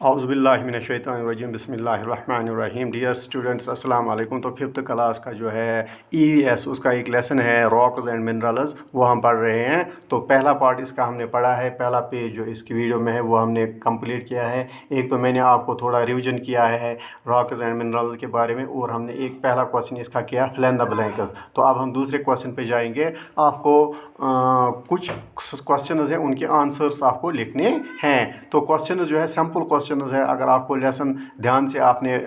औज़ुबिल्लाहिमिनश्शैतानिर्रजीम बिस्मिल्लाहिर्रहमानिर्रहीम। Dear students अस्सलाम वालेकुम। तो फिफ्थ क्लास का जो है EVS उसका एक लेसन है रॉक्स एंड मिनरल्स, वो हम पढ़ रहे हैं। तो पहला पार्ट इसका हमने पढ़ा है, पहला पेज जो इसकी वीडियो में है वो हमने कंप्लीट किया है। एक तो मैंने आपको थोड़ा रिवीजन किया है रॉक्स एंड मिनरल्स के बारे में, और हमने एक पहला क्वेश्चन इसका किया फिल इन द ब्लैंक्स। तो अब हम दूसरे क्वेश्चन पे जाएंगे। आपको कुछ क्वेश्चन हैं, उनके आंसर्स आपको लिखने हैं। तो क्वेश्चन जो है सिंपल क्वेश्चन है। अगर आपको लेसन ध्यान से आपने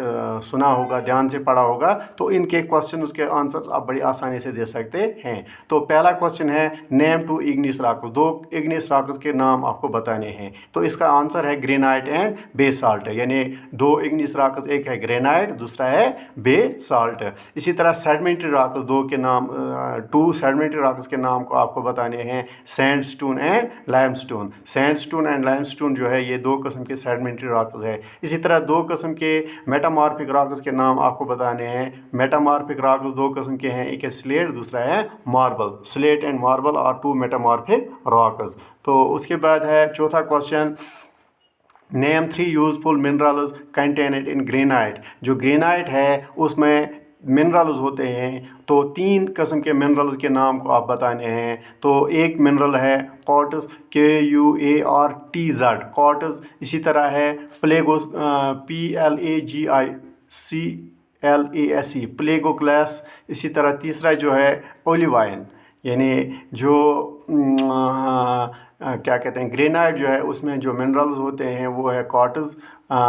सुना होगा, ध्यान से पढ़ा होगा, तो इनके क्वेश्चन के आंसर आप बड़ी आसानी से दे सकते हैं। तो पहला क्वेश्चन है name two igneous rocks. 2 igneous rocks के नाम आपको बताने हैं। तो इसका आंसर है ग्रेनाइट एंड बेसाल्ट, यानी 2 इग्नियस रॉक्स, एक है ग्रेनाइट, दूसरा है बेसाल्ट। इसी तरह सेडिमेंट्री रॉक्स 2 के नाम 2 सेडिमेंट्री रॉक्स के नाम को आपको बताने हैं sandstone and limestone. Sandstone and limestone जो है ये 2 किस्म के सेडिमेंट्री रॉक्स है। इसी तरह 2 किस्म के मेटामॉर्फिक रॉक्स के नाम आपको बताने हैं। मेटामॉर्फिक रॉक्स 2 किस्म के हैं, एक है स्लेट, दूसरा है marble. Slate and marble are 2 metamorphic rocks. तो उसके बाद है चौथा question, name 3 useful minerals contained in granite. जो ग्रेनाइट है उसमें मिनरल्स होते हैं, तो 3 किस्म के मिनरल्स के नाम को आप बताने हैं। तो एक मिनरल है क्वार्ट्ज, KUARTZ क्वार्ट्ज। इसी तरह है प्लेगोस, PLAGICLASE प्लेगोक्लास। इसी तरह तीसरा जो है ओलिवाइन, यानी जो क्या कहते हैं ग्रेनाइट जो है उसमें जो मिनरल्स होते हैं वो है क्वार्ट्ज,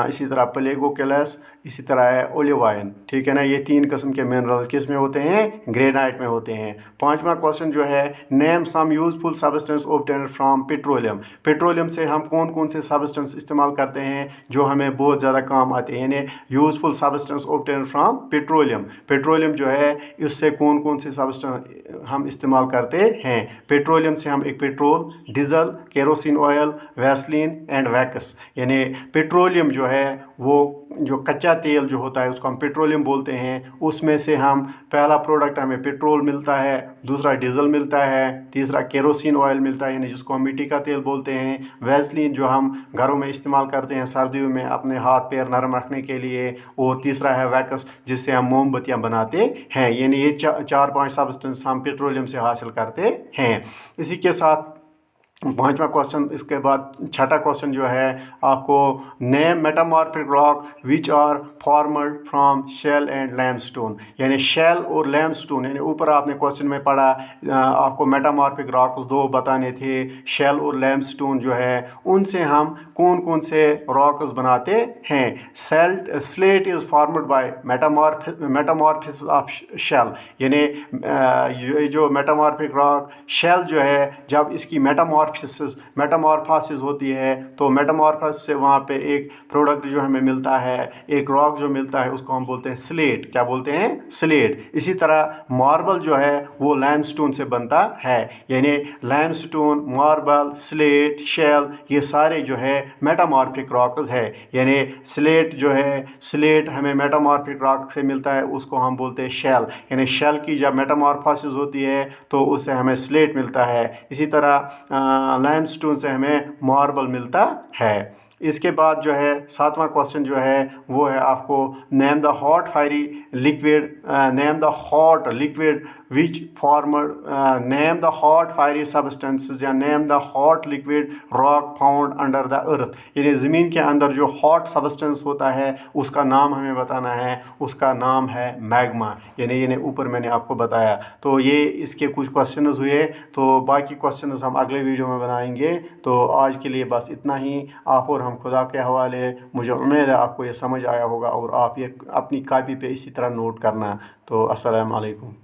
इसी तरह प्लेगोक्लास, इसी तरह है ओलिवाइन। ठीक है ना, ये 3 किस्म के मिनरल्स किस में होते हैं, ग्रेनाइट में होते हैं। 5वां क्वेश्चन जो है name some useful substance obtained from petroleum. Petroleum से हम कौन कौन से सब्सटेंस इस्तेमाल करते हैं जो हमें बहुत ज़्यादा काम आते हैं, यानी useful substance obtained from petroleum. Petroleum जो है इससे कौन कौन से सब्सटेंस हम इस्तेमाल करते हैं। पेट्रोलियम से हम एक petrol, diesel, kerosene oil, Vaseline and wax, यानी पेट्रोलियम जो है वो जो कच्चा तेल जो होता है उसको हम पेट्रोलियम बोलते हैं। उसमें से हम पहला प्रोडक्ट हमें पेट्रोल मिलता है, दूसरा डीजल मिलता है, तीसरा केरोसिन ऑयल मिलता है यानी जिसको हम मिट्टी का तेल बोलते हैं, वैसलीन जो हम घरों में इस्तेमाल करते हैं सर्दियों में अपने हाथ पैर नरम रखने के लिए, और तीसरा है वैक्स जिससे हम मोमबत्तियाँ बनाते हैं। यानी ये 4-5 सब्सटेंस हम पेट्रोलियम से हासिल करते हैं। इसी के साथ 5वां क्वेश्चन, इसके बाद 6ठा क्वेश्चन जो है आपको name metamorphic rock which are formed from shale and limestone. यानी शेल और लैमस्टोन, यानी ऊपर आपने क्वेश्चन में पढ़ा आपको मेटामॉर्फिक रॉक 2 बताने थे, शेल और लैमस्टोन जो है उनसे हम कौन कौन से रॉक्स बनाते हैं। Slate is formed by metamorphism of shale, यानी ये जो मेटामॉर्फिक रॉक शेल जो है जब इसकी मेटामॉर्फोसिस होती है तो मेटामॉर्फोसिस से वहाँ पे एक प्रोडक्ट जो हमें मिलता है, एक रॉक जो मिलता है उसको हम बोलते हैं स्लेट। क्या बोलते हैं, स्लेट। इसी तरह मार्बल जो है वो लाइमस्टोन से बनता है, यानी लाइमस्टोन, मार्बल, स्लेट, शेल ये सारे जो है मेटामॉर्फिक रॉक्स है। यानी स्लेट जो है, स्लेट हमें मेटामॉर्फिक रॉक से मिलता है, उसको हम बोलते हैं शेल। यानी शेल की जब मेटामॉर्फोसिस होती है तो उससे हमें स्लेट मिलता है। इसी तरह लाइमस्टोन से हमें मार्बल मिलता है। इसके बाद जो है 7वां क्वेश्चन जो है वो है आपको name the hot fiery liquid, name the hot liquid which formed, name the hot fiery substances या name the hot liquid rock found under the earth. यानी ज़मीन के अंदर जो हॉट सब्सटेंस होता है उसका नाम हमें बताना है, उसका नाम है मैग्मा। यानी ऊपर मैंने आपको बताया। तो ये इसके कुछ क्वेश्चन हुए, तो बाकी क्वेश्चन हम अगले वीडियो में बनाएंगे। तो आज के लिए बस इतना ही। आप और हम खुदा के हवाले। मुझे उम्मीद है आपको ये समझ आया होगा और आप ये अपनी कॉपी पे इसी तरह नोट करना। तो अस्सलाम वालेकुम।